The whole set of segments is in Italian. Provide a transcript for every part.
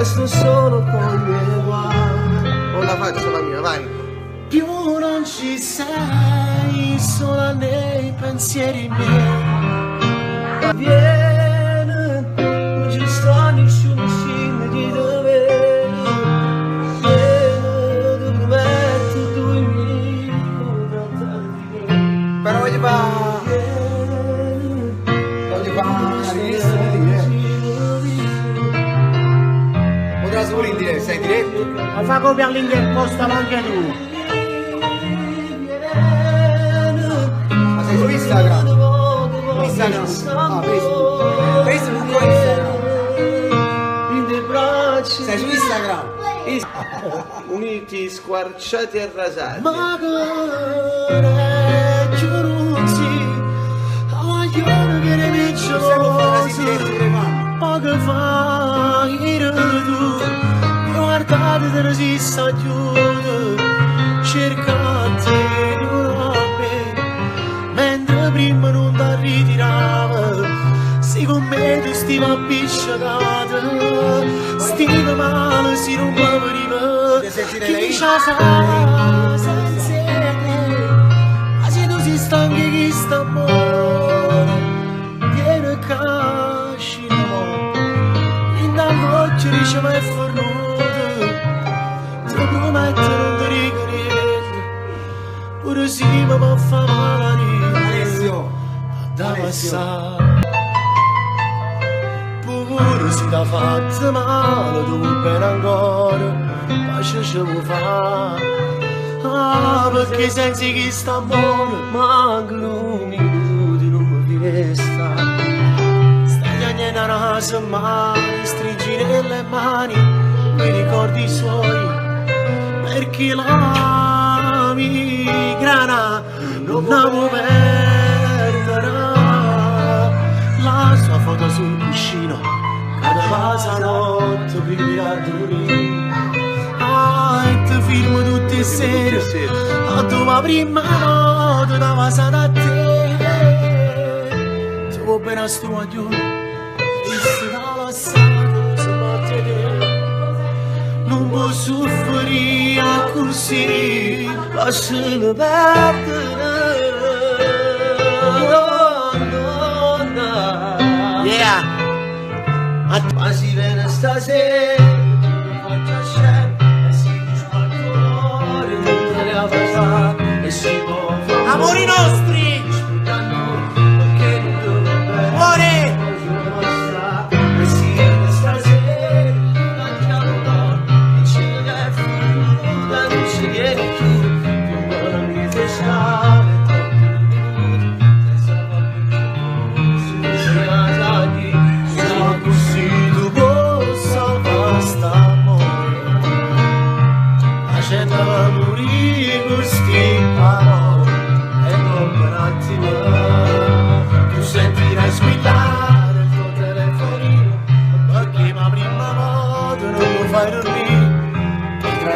resto solo con i miei guai. Non la faccio la mia, vai. Più non ci sei, sola nei pensieri miei. Vieni, non ci sta nessuno scende di dove. Vieni, ti prometto tu mi però voglio fare potrà solo in diretta, sei in diretta? Ma fa copia all'interposta anche tu. Ma sei su Instagram? Instagram? Ah, Facebook. Facebook o Instagram? Sei su Instagram? Uniti, squarciati e rasati. Ma che giuruzzi, vogliono che ne vicciosi. Poco fa, tu, guardate se non si sta chiuso. Cercate di un mentre prima non ti ritirava. Si con me tu stiva appicciata, stiva male si non mi veniva. Chi ci sa senza te, ma se tu si stanchi chi sta amore, viene cascino, in dall'occhio dice ma è fornuto, ti prometto non ti dico niente, pure sì ma mi fa male, Alessio, da passare. Pure si t'ha fatto male, tu bene ancora, pace ce lo fa. Ah, perché senza chi sta buono, manca un minuto non mi resta. Stai a niente naso male, stringi nelle mani, mi ricordi i suoi, perché la migrana non la può perdere. La sua foto sul cuscino, cada passa notte prima a dormire. Ah, e ti firmo tutte le sere, a tua prima notte da passata a te. Se vuoi bene a sto maglione, visto dalla sala, si batte te. Non può soffrire così, lasciami perdere. Ma si viene stasera, mi faccia scendere, e si dice al cuore, non te la fa, e si può fare. Amori nostri! Perché non dovrebbe amore! E si viene stasera, lasciamo là, e ci è finita, non ci viene più, tu non mi fai stare,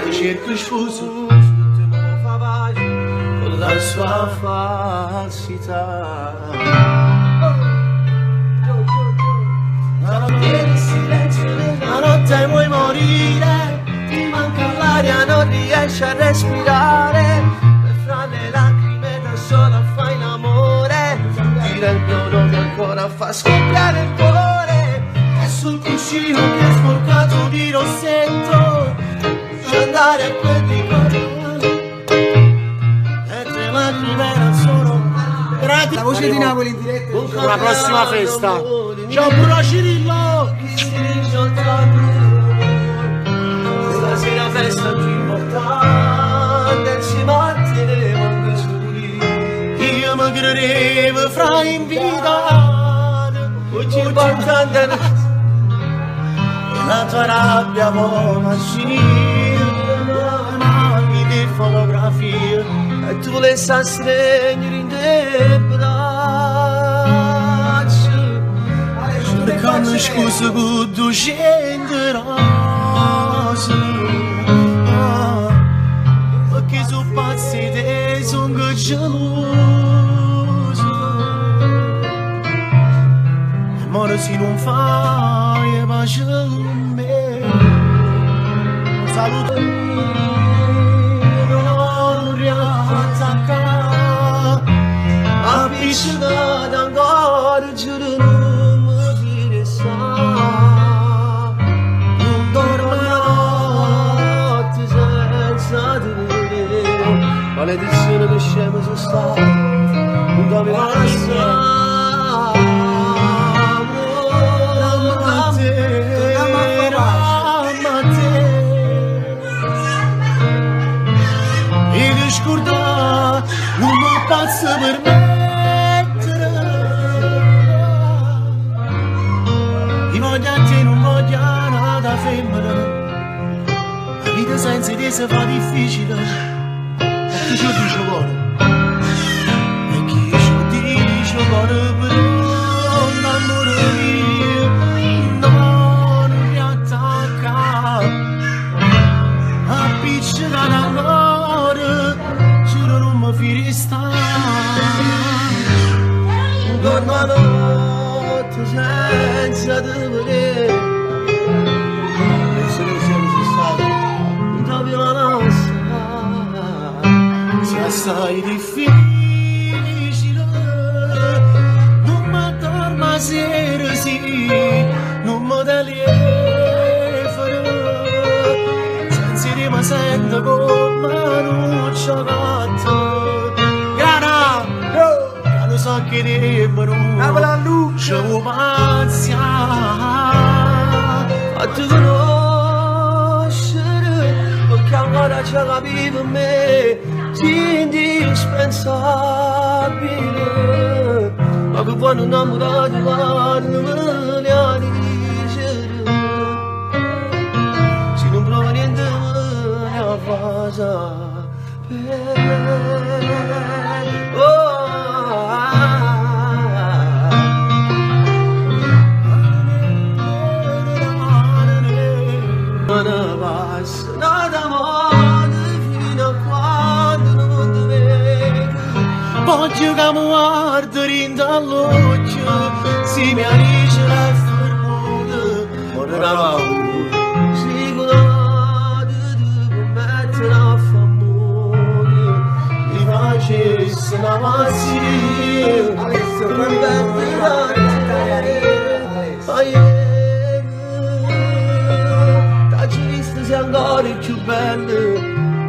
cerco sfuso, non fa pace con la sua falsità. La notte di silenzio, la notte vuoi morire, ti manca l'aria, non riesci a respirare, e fra le lacrime da sola fai l'amore, tira il mio nome ancora, fa scoppiare il cuore, è sul cuscino che è sporcato di rossetto. Andare a quel ricordo e te la rivela sono gratis. La voce di Napoli in diretta per la prossima festa. Ciao Bruno Cirillo. Stasera festa più importante, ci manteremo anche soli. Io mi credevo fra invitato, oggi è importante la tua rabbia vuole uscire, di fotografie e tu le sai stringere in te braccia, cercando scusa con 200 rose, perché sono pazzi te, sono geloso, e ora si non fai pace con me. saluto. Non riattacca, appiccicato ancora, giuro non mi diressa. Non dormo la notte senza di te. Maledizione che scemo sono stato, non dove passa. Scordare, non mi posso permettere. Io voglio a te, non voglio nada femmina. La vita senza te si fa difficile. E chi ci dice cuore? E chi ci dice cuore per un amore mio? Non riattacca, appiccicato ancora. Firista, dormo la notte senza te vedere. Penso che siamo stati un doppio la nostra. Sia assai difficile, non mi dormo sera sì, non mi telefono. Senza di mi sento come un cioccolata. So che debbano c'è un'ansia a te conoscere, perché ancora c'è capito me, indispensabile, ma che quando innamorati vanno me le a dicere, se non prova niente me ne a fasa. Voglio che mi guardi all'occhio, se mi arriva la fermata, vorrei sicuramente di mettere a famore, mi facesse una mazzia, per mettere t'hai visto sei ancora più belle,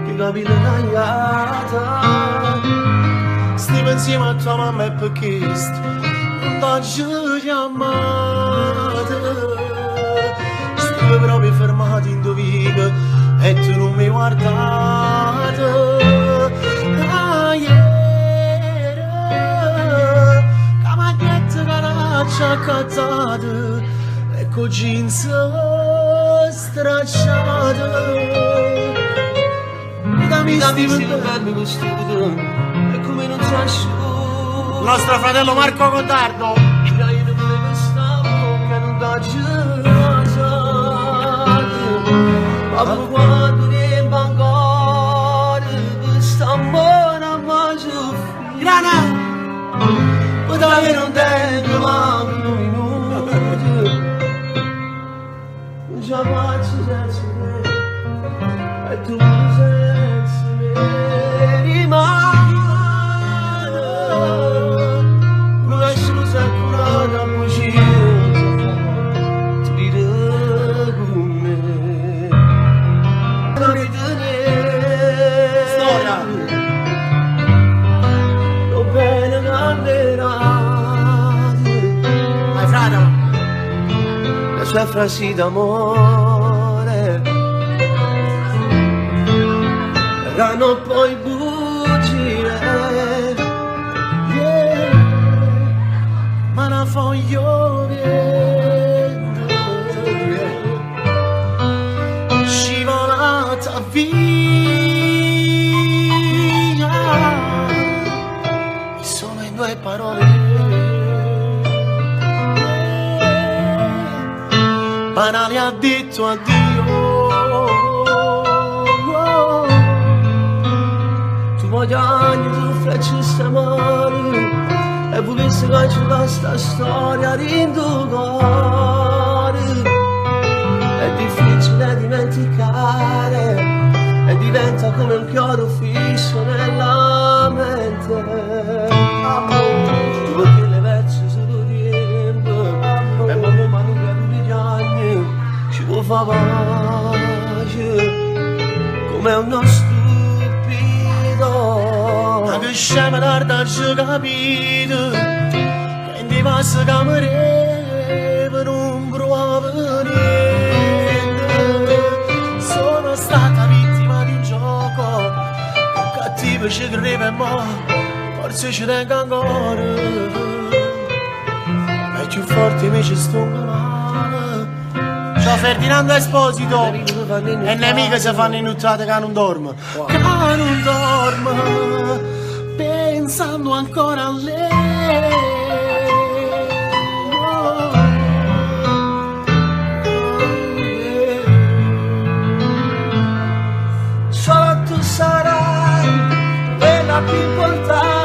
che capito tagliata. Stiamo insieme a tua mamma e perché non t'ho chiamata. Stiamo proprio fermati in dovina e tu non mi guardate. Ieri, la maglietta che l'ha accattata e con jeans stracciate. Mi dammi bello vestito. Non si asciuga. Nostro fratello Marco Gottardo. Io non volevo stare che non t'ho ma quando ne ancora questa buona mangia Grana! poteva avere un tempo ma un minuto non ce la faccio senza me e tu senza me rimani. Sue frasi d'amore erano poi bugie, yeah. Ma la voglio vento scivolata via e solo in due parole banali ha detto addio. Tu vogliani, tu frecce male e volessi cancellare sta storia di tuo cuore. È difficile dimenticare come un chiodo fisso nella mente. Perché le versi solo tempo e mamma ma non capisce gli anni ci può fare pace come uno stupido. Ma che scema tarda ci capito che in di passa camere per un provo niente. Sono stata vittima di un gioco cattivo ci credeva e mo forse ci tengo ancora e più forte mi ci stongo male. Ciao Ferdinando Esposito e nemiche si fanno inuttate che non dorme che non dorme pensando ancora a lei. Solo tu sarai quella più importante